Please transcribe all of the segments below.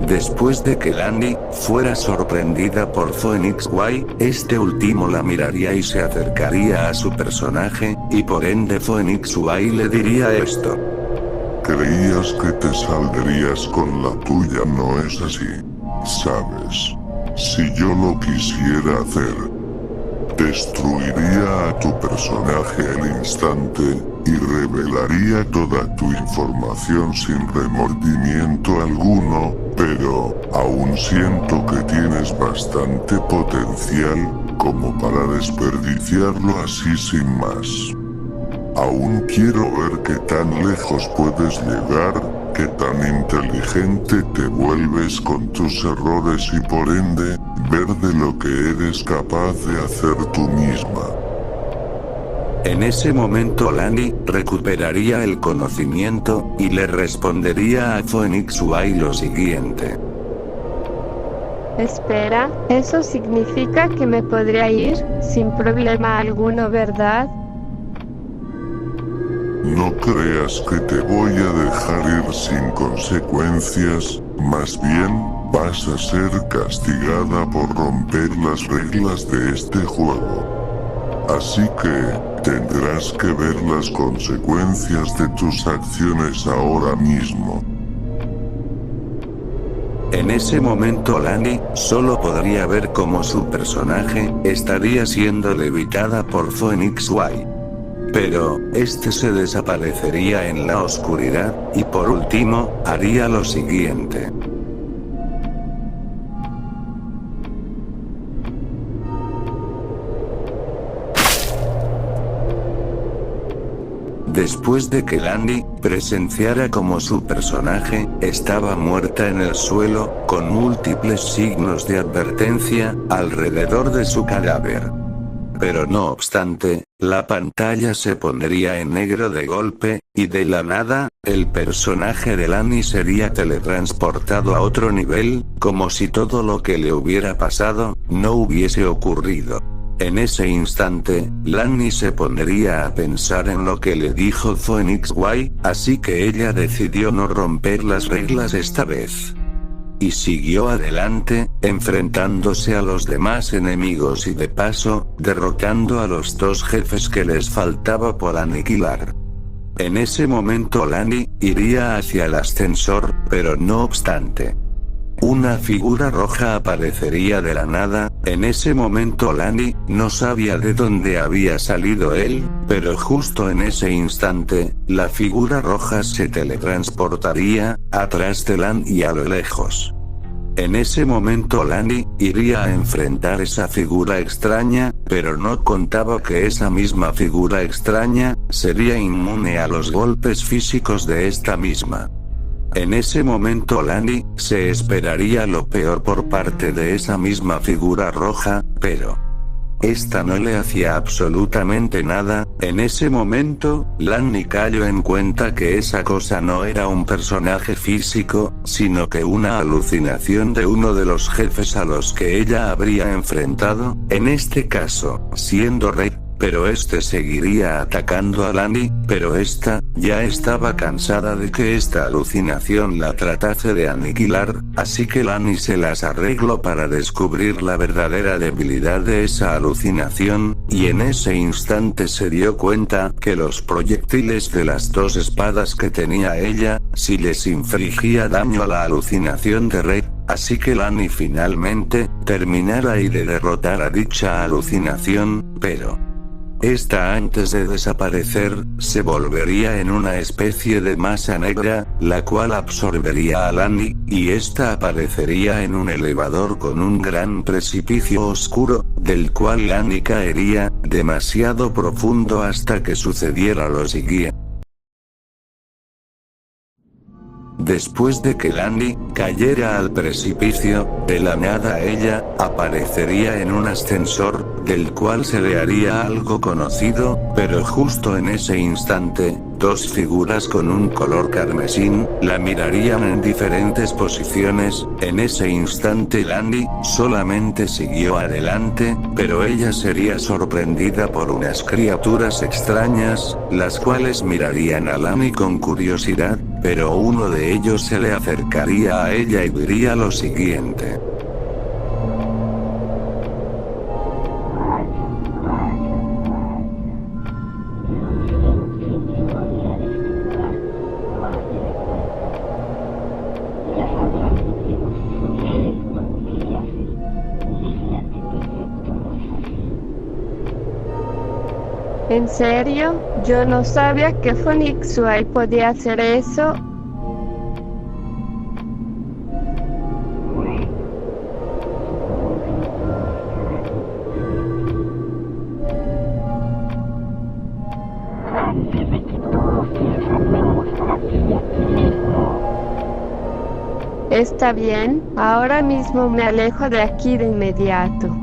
Después de que Lani fuera sorprendida por Phoenix Wright, este último la miraría y se acercaría a su personaje, y por ende Phoenix Wright le diría esto. Creías que te saldrías con la tuya, no es así. Sabes, si yo lo quisiera hacer, destruiría a tu personaje al instante, y revelaría toda tu información sin remordimiento alguno, pero aún siento que tienes bastante potencial como para desperdiciarlo así sin más. Aún quiero ver qué tan lejos puedes llegar, qué tan inteligente te vuelves con tus errores y por ende, ver de lo que eres capaz de hacer tú misma. En ese momento Lani recuperaría el conocimiento, y le respondería a Phoenix Wright lo siguiente. Espera, eso significa que me podría ir, sin problema alguno, ¿verdad? No creas que te voy a dejar ir sin consecuencias, más bien, vas a ser castigada por romper las reglas de este juego. Así que, tendrás que ver las consecuencias de tus acciones ahora mismo. En ese momento Lani solo podría ver cómo su personaje estaría siendo levitada por Phoenix Wright. Pero, este se desaparecería en la oscuridad, y por último, haría lo siguiente. Después de que Lani presenciara como su personaje estaba muerta en el suelo, con múltiples signos de advertencia alrededor de su cadáver. Pero no obstante, la pantalla se pondría en negro de golpe, y de la nada, el personaje de Lani sería teletransportado a otro nivel, como si todo lo que le hubiera pasado no hubiese ocurrido. En ese instante, Lani se pondría a pensar en lo que le dijo Phoenix Wright, así que ella decidió no romper las reglas esta vez. Y siguió adelante, enfrentándose a los demás enemigos y de paso, derrotando a los dos jefes que les faltaba por aniquilar. En ese momento Lani iría hacia el ascensor, pero no obstante, una figura roja aparecería de la nada. En ese momento Lani no sabía de dónde había salido él, pero justo en ese instante, la figura roja se teletransportaría atrás de Lani y a lo lejos. En ese momento Lani iría a enfrentar esa figura extraña, pero no contaba que esa misma figura extraña sería inmune a los golpes físicos de esta misma. En ese momento Lani se esperaría lo peor por parte de esa misma figura roja, pero esta no le hacía absolutamente nada. En ese momento, Lani cayó en cuenta que esa cosa no era un personaje físico, sino que una alucinación de uno de los jefes a los que ella habría enfrentado, en este caso, siendo Rey. Pero este seguiría atacando a Lani, pero esta ya estaba cansada de que esta alucinación la tratase de aniquilar, así que Lani se las arregló para descubrir la verdadera debilidad de esa alucinación, y en ese instante se dio cuenta que los proyectiles de las dos espadas que tenía ella, si les infligía daño a la alucinación de Rey, así que Lani finalmente terminara y de derrotar a dicha alucinación, pero esta antes de desaparecer, se volvería en una especie de masa negra, la cual absorbería a Lani, y esta aparecería en un elevador con un gran precipicio oscuro, del cual Lani caería demasiado profundo hasta que sucediera lo siguiente. Después de que Lani cayera al precipicio, de la nada ella aparecería en un ascensor, del cual se le haría algo conocido, pero justo en ese instante, dos figuras con un color carmesí la mirarían en diferentes posiciones. En ese instante Lani solamente siguió adelante, pero ella sería sorprendida por unas criaturas extrañas, las cuales mirarían a Lani con curiosidad, pero uno de ellos se le acercaría a ella y diría lo siguiente. ¿En serio? Yo no sabía que Phoenix Wright podía hacer eso. Está bien, ahora mismo me alejo de aquí de inmediato.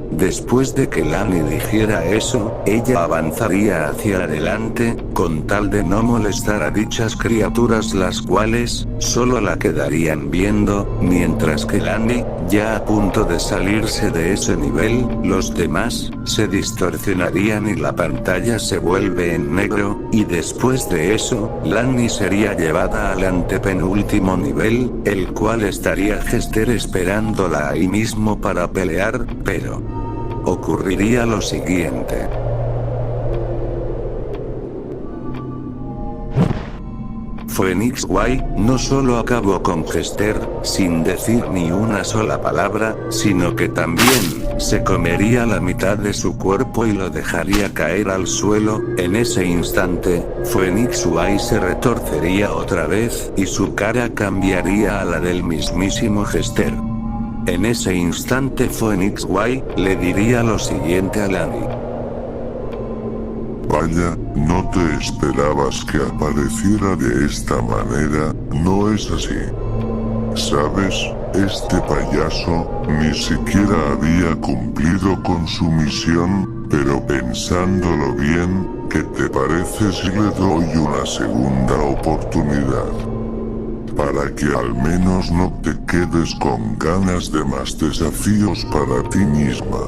Después de que Lani dijera eso, ella avanzaría hacia adelante, con tal de no molestar a dichas criaturas, las cuales solo la quedarían viendo, mientras que Lani, ya a punto de salirse de ese nivel, los demás se distorsionarían y la pantalla se vuelve en negro, y después de eso, Lani sería llevada al antepenúltimo nivel, el cual estaría Jester esperándola ahí mismo para pelear, pero ocurriría lo siguiente. Phoenix Wright no solo acabó con Jester, sin decir ni una sola palabra, sino que también se comería la mitad de su cuerpo y lo dejaría caer al suelo. En ese instante, Phoenix Wright se retorcería otra vez y su cara cambiaría a la del mismísimo Jester. En ese instante Phoenix Wright le diría lo siguiente a Lani. Vaya, no te esperabas que apareciera de esta manera, ¿no es así? ¿Sabes? Este payaso ni siquiera había cumplido con su misión, pero pensándolo bien, ¿qué te parece si le doy una segunda oportunidad? Para que al menos no te quedes con ganas de más desafíos para ti misma.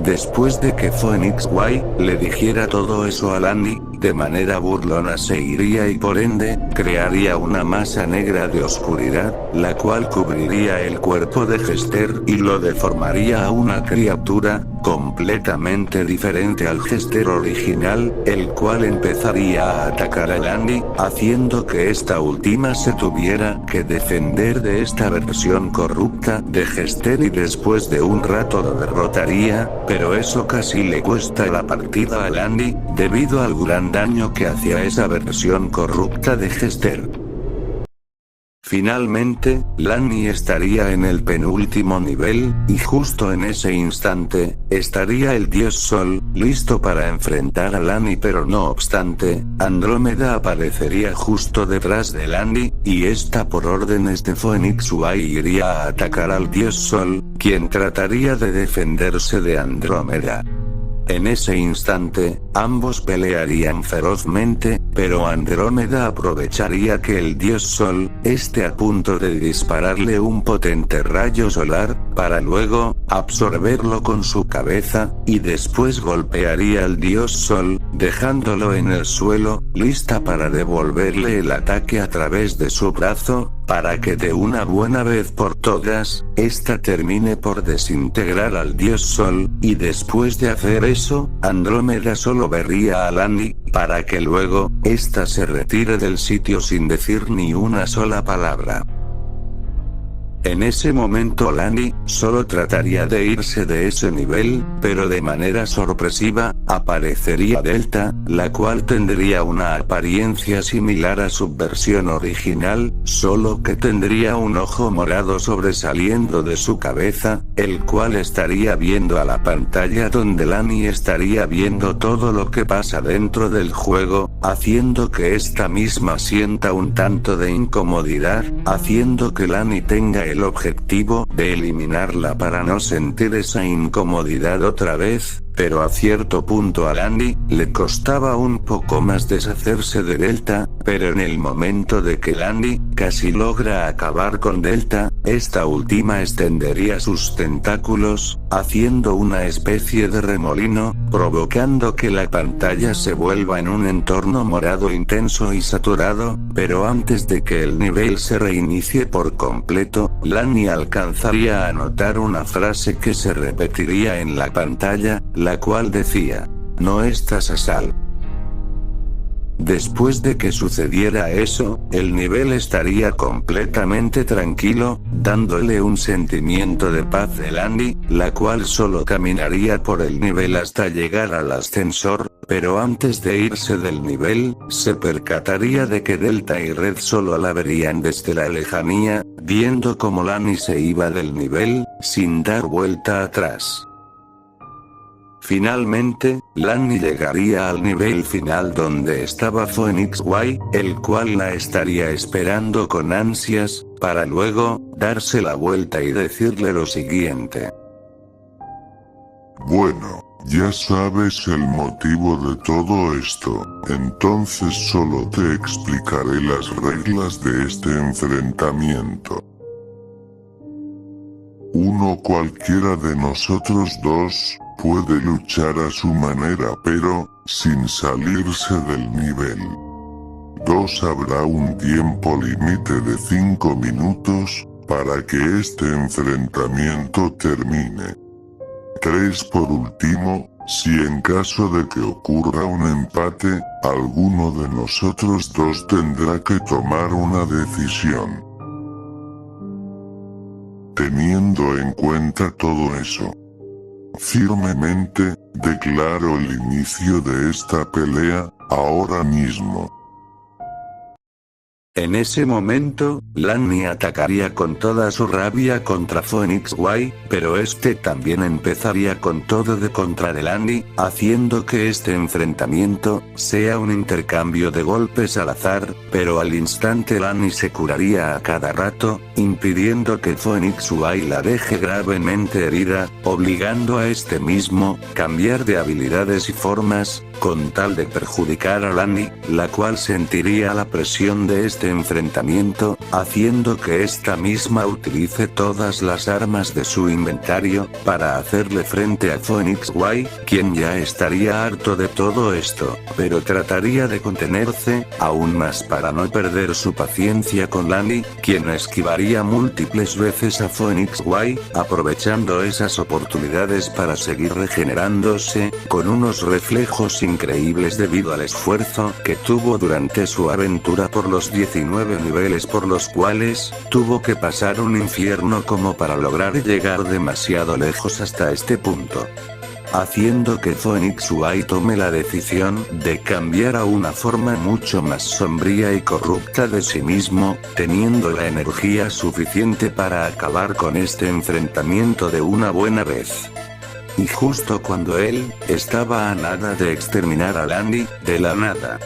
Después de que Phoenix Wright le dijera todo eso a Lani, de manera burlona se iría y por ende, crearía una masa negra de oscuridad, la cual cubriría el cuerpo de Jester y lo deformaría a una criatura completamente diferente al Jester original, el cual empezaría a atacar a Lani, haciendo que esta última se tuviera que defender de esta versión corrupta de Jester y después de un rato lo derrotaría, pero eso casi le cuesta la partida a Lani, debido al gran daño que hacía esa versión corrupta de Jester. Finalmente, Lani estaría en el penúltimo nivel, y justo en ese instante, estaría el dios Sol, listo para enfrentar a Lani, pero no obstante, Andrómeda aparecería justo detrás de Lani, y esta por órdenes de Phoenix Wright iría a atacar al dios Sol, quien trataría de defenderse de Andrómeda. En ese instante, ambos pelearían ferozmente, pero Andrómeda aprovecharía que el dios Sol esté a punto de dispararle un potente rayo solar, para luego absorberlo con su cabeza, y después golpearía al dios Sol, dejándolo en el suelo, lista para devolverle el ataque a través de su brazo, para que de una buena vez por todas, esta termine por desintegrar al dios Sol, y después de hacer eso, Andrómeda solo vería a Lani, para que luego, esta se retire del sitio sin decir ni una sola palabra. En ese momento Lani solo trataría de irse de ese nivel, pero de manera sorpresiva, aparecería Delta, la cual tendría una apariencia similar a su versión original, solo que tendría un ojo morado sobresaliendo de su cabeza, el cual estaría viendo a la pantalla donde Lani estaría viendo todo lo que pasa dentro del juego, haciendo que esta misma sienta un tanto de incomodidad, haciendo que Lani tenga el objetivo de eliminarla para no sentir esa incomodidad otra vez, pero a cierto punto a Lani le costaba un poco más deshacerse de Delta, pero en el momento de que Lani casi logra acabar con Delta, esta última extendería sus tentáculos, haciendo una especie de remolino, provocando que la pantalla se vuelva en un entorno morado intenso y saturado, pero antes de que el nivel se reinicie por completo, Lani alcanzaría a notar una frase que se repetiría en la pantalla, la cual decía: "No estás a salvo". Después de que sucediera eso, el nivel estaría completamente tranquilo, dándole un sentimiento de paz a Lani, la cual solo caminaría por el nivel hasta llegar al ascensor, pero antes de irse del nivel, se percataría de que Delta y Red solo la verían desde la lejanía, viendo cómo Lani se iba del nivel, sin dar vuelta atrás. Finalmente, Lani llegaría al nivel final donde estaba Phoenix Wright, el cual la estaría esperando con ansias, para luego, darse la vuelta y decirle lo siguiente. Bueno, ya sabes el motivo de todo esto, entonces solo te explicaré las reglas de este enfrentamiento. Uno cualquiera de nosotros dos puede luchar a su manera pero, sin salirse del nivel. 2 habrá un tiempo límite de 5 minutos, para que este enfrentamiento termine. 3 por último, si en caso de que ocurra un empate, alguno de nosotros dos tendrá que tomar una decisión. Teniendo en cuenta todo eso, firmemente, declaro el inicio de esta pelea, ahora mismo. En ese momento, Lani atacaría con toda su rabia contra Phoenix Wright, pero este también empezaría con todo de contra de Lani, haciendo que este enfrentamiento sea un intercambio de golpes al azar, pero al instante Lani se curaría a cada rato, impidiendo que Phoenix Wright la deje gravemente herida, obligando a este mismo cambiar de habilidades y formas, con tal de perjudicar a Lani, la cual sentiría la presión de este enfrentamiento, haciendo que esta misma utilice todas las armas de su inventario, para hacerle frente a Phoenix Wright, quien ya estaría harto de todo esto, pero trataría de contenerse, aún más para no perder su paciencia con Lani, quien esquivaría múltiples veces a Phoenix Wright, aprovechando esas oportunidades para seguir regenerándose, con unos reflejos increíbles debido al esfuerzo que tuvo durante su aventura por los 19 niveles por los cuales tuvo que pasar un infierno como para lograr llegar demasiado lejos hasta este punto. Haciendo que Phoenix Wright tome la decisión de cambiar a una forma mucho más sombría y corrupta de sí mismo, teniendo la energía suficiente para acabar con este enfrentamiento de una buena vez. Y justo cuando él estaba a nada de exterminar a Lani, de la nada,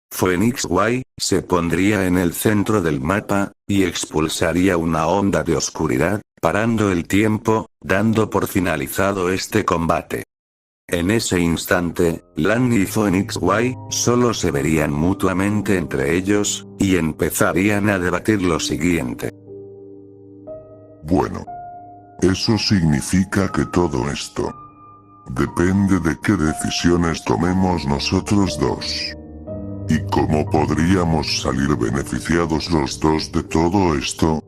Phoenix Wright se pondría en el centro del mapa, y expulsaría una onda de oscuridad, parando el tiempo, dando por finalizado este combate. En ese instante, Lani y Phoenix Wright solo se verían mutuamente entre ellos, y empezarían a debatir lo siguiente. Bueno, eso significa que todo esto depende de qué decisiones tomemos nosotros dos. ¿Y cómo podríamos salir beneficiados los dos de todo esto?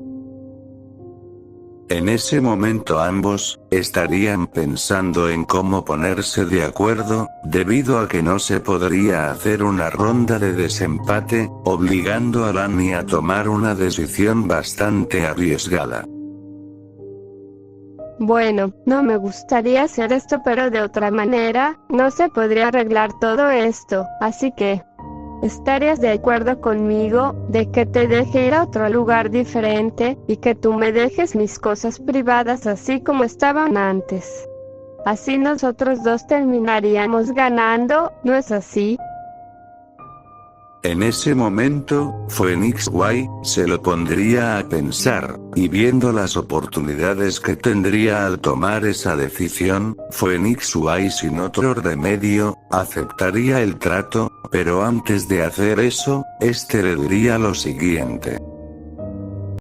En ese momento ambos estarían pensando en cómo ponerse de acuerdo, debido a que no se podría hacer una ronda de desempate, obligando a Lani a tomar una decisión bastante arriesgada. Bueno, no me gustaría hacer esto, pero de otra manera, no se podría arreglar todo esto, así que... ¿estarías de acuerdo conmigo, de que te deje ir a otro lugar diferente, y que tú me dejes mis cosas privadas así como estaban antes? Así nosotros dos terminaríamos ganando, ¿no es así? En ese momento, Phoenix Wright se lo pondría a pensar, y viendo las oportunidades que tendría al tomar esa decisión, Phoenix Wright sin otro remedio, aceptaría el trato, pero antes de hacer eso, este le diría lo siguiente.